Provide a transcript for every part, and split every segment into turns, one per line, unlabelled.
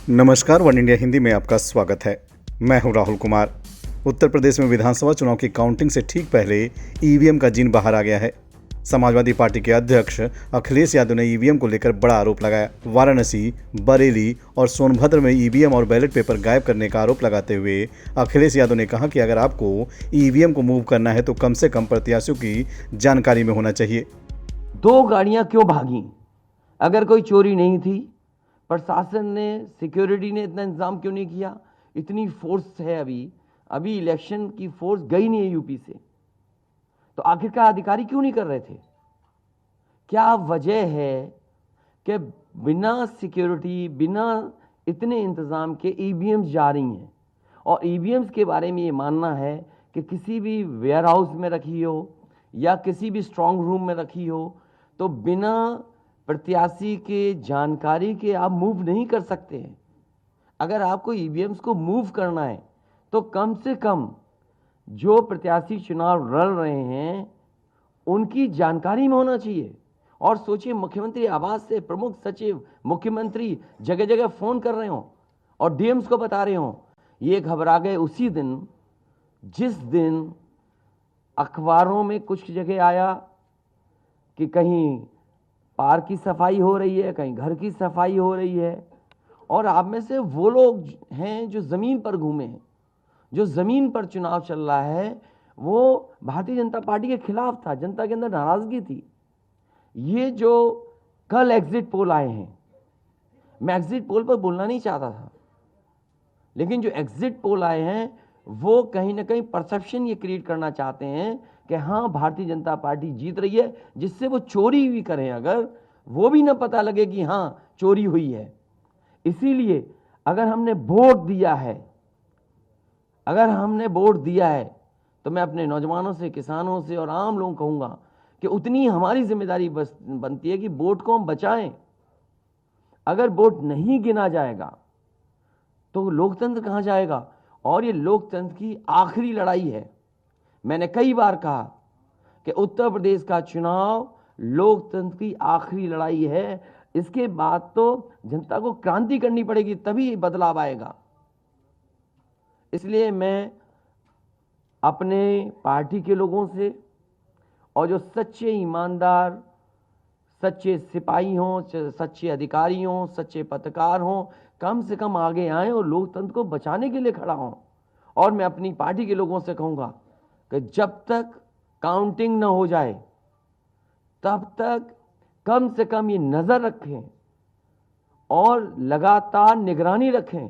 नमस्कार, one India Hindi में आपका स्वागत है। मैं हूं राहुल कुमार। उत्तर प्रदेश में विधानसभा चुनाव की काउंटिंग से ठीक पहले ईवीएम का जिन बाहर आ गया है। समाजवादी पार्टी के अध्यक्ष अखिलेश यादव ने ईवीएम को लेकर बड़ा आरोप लगाया। वाराणसी, बरेली और सोनभद्र में ईवीएम और बैलेट पेपर गायब करने का आरोप लगाते हुए अखिलेश यादव ने कहा कि अगर आपको ईवीएम को मूव करना है तो कम से कम प्रत्याशियों की जानकारी में होना चाहिए।
2 गाड़ियां क्यों भागी? अगर कोई चोरी नहीं थी, प्रशासन ने, सिक्योरिटी ने इतना इंतजाम क्यों नहीं किया? इतनी फोर्स है, अभी इलेक्शन की फोर्स गई नहीं है यूपी से, तो आखिरकार अधिकारी क्यों नहीं कर रहे थे? क्या वजह है कि बिना सिक्योरिटी, बिना इतने इंतजाम के ईवीएम्स जा रही हैं? और ईवीएम्स के बारे में ये मानना है कि किसी भी वेयर हाउस में रखी हो या किसी भी स्ट्रांग रूम में रखी हो, तो बिना प्रत्याशी के जानकारी के आप मूव नहीं कर सकते हैं। अगर आपको ईवीएम्स को मूव करना है तो कम से कम जो प्रत्याशी चुनाव लड़ रहे हैं उनकी जानकारी में होना चाहिए। और सोचिए, मुख्यमंत्री आवास से प्रमुख सचिव, मुख्यमंत्री जगह जगह फोन कर रहे हों और डीएम्स को बता रहे हों। ये घबरा गए उसी दिन जिस दिन अखबारों में कुछ जगह आया कि कहीं पार्क की सफाई हो रही है, कहीं घर की सफाई हो रही है। और आप में से वो लोग हैं जो ज़मीन पर घूमे हैं, जो ज़मीन पर चुनाव चल रहा है, वो भारतीय जनता पार्टी के खिलाफ था। जनता के अंदर नाराज़गी थी। ये जो कल एग्जिट पोल आए हैं, मैं एग्जिट पोल पर बोलना नहीं चाहता था, लेकिन जो एग्जिट पोल आए हैं वो कहीं ना कहीं परसेप्शन ये क्रिएट करना चाहते हैं कि हाँ, भारतीय जनता पार्टी जीत रही है, जिससे वो चोरी भी करें अगर, वो भी ना पता लगे कि हाँ चोरी हुई है। इसीलिए अगर हमने वोट दिया है तो मैं अपने नौजवानों से, किसानों से और आम लोगों को कहूँगा कि उतनी हमारी जिम्मेदारी बनती है कि वोट को हम बचाएं। अगर वोट नहीं गिना जाएगा तो लोकतंत्र कहाँ जाएगा? और ये लोकतंत्र की आखिरी लड़ाई है। मैंने कई बार कहा कि उत्तर प्रदेश का चुनाव लोकतंत्र की आखिरी लड़ाई है। इसके बाद तो जनता को क्रांति करनी पड़ेगी, तभी बदलाव आएगा। इसलिए मैं अपने पार्टी के लोगों से और जो सच्चे ईमानदार, सच्चे सिपाही हों, सच्चे अधिकारी हों, सच्चे पत्रकार हों, कम से कम आगे आएं और लोकतंत्र को बचाने के लिए खड़ा हों। और मैं अपनी पार्टी के लोगों से कहूँगा कि जब तक काउंटिंग न हो जाए तब तक कम से कम ये नज़र रखें और लगातार निगरानी रखें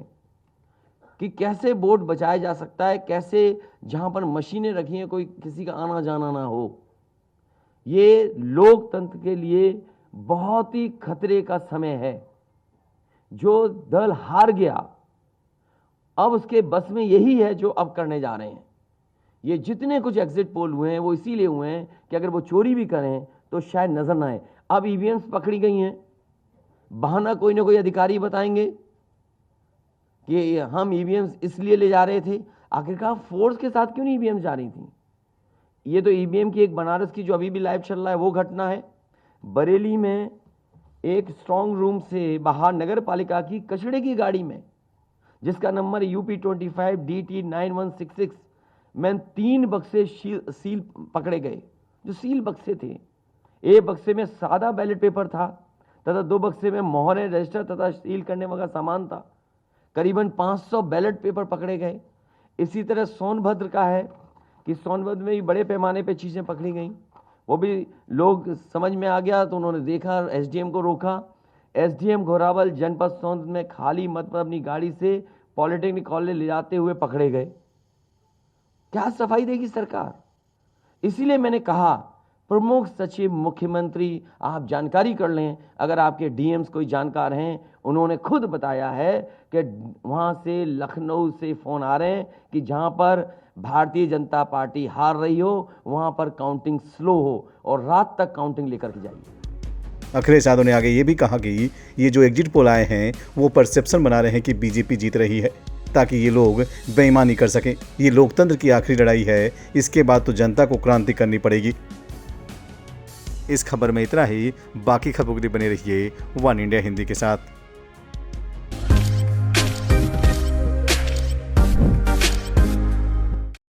कि कैसे वोट बचाया जा सकता है, कैसे जहाँ पर मशीनें रखी हैं कोई किसी का आना जाना ना हो। ये लोकतंत्र के लिए बहुत ही खतरे का समय है। जो दल हार गया, अब उसके बस में यही है जो अब करने जा रहे हैं। ये जितने कुछ एग्जिट पोल हुए हैं वो इसीलिए हुए हैं कि अगर वो चोरी भी करें तो शायद नजर ना आए। अब ईवीएम्स पकड़ी गई हैं, बहाना कोई ना कोई अधिकारी बताएंगे कि हम ईवीएम्स इसलिए ले जा रहे थे। आखिरकार फोर्स के साथ क्यों नहीं ईवीएम जा रही थी? ये तो ईवीएम की एक बनारस की जो अभी भी लाइव चल रहा है वो घटना है। बरेली में एक स्ट्रांग रूम से बाहर नगर पालिका की कचड़े की गाड़ी में, जिसका नंबर UP 25 DT 9166 में 3 बक्से सील पकड़े गए। जो सील बक्से थे, एक बक्से में सादा बैलेट पेपर था तथा 2 बक्से में मोहरें, रजिस्टर तथा सील करने वाला सामान था। करीबन 500 बैलेट पेपर पकड़े गए। इसी तरह सोनभद्र का है कि सोनभद्र में भी बड़े पैमाने पर चीज़ें पकड़ी गई। वो भी लोग समझ में आ गया तो उन्होंने देखा, SDM को रोका। SDM घोरावल जनपद सोनभद्र में खाली मत पर अपनी गाड़ी से पॉलिटेक्निक कॉलेज ले जाते हुए पकड़े गए। क्या सफाई देगी सरकार? इसीलिए मैंने कहा, प्रमुख सचिव, मुख्यमंत्री, आप जानकारी कर लें। अगर आपके डीएम्स कोई जानकार हैं, उन्होंने खुद बताया है कि वहाँ से, लखनऊ से फ़ोन आ रहे हैं कि जहाँ पर भारतीय जनता पार्टी हार रही हो वहाँ पर काउंटिंग स्लो हो और रात तक काउंटिंग लेकर के जाइए।
अखिलेश यादव ने आगे ये भी कहा कि ये जो एग्जिट पोल आए हैं वो परसेप्शन बना रहे हैं कि बीजेपी जीत रही है, ताकि ये लोग बेईमानी कर सकें। ये लोकतंत्र की आखिरी लड़ाई है, इसके बाद तो जनता को क्रांति करनी पड़ेगी। इस खबर में इतना ही। बाकी खबरों के लिए बने रहिए वन इंडिया हिंदी के साथ।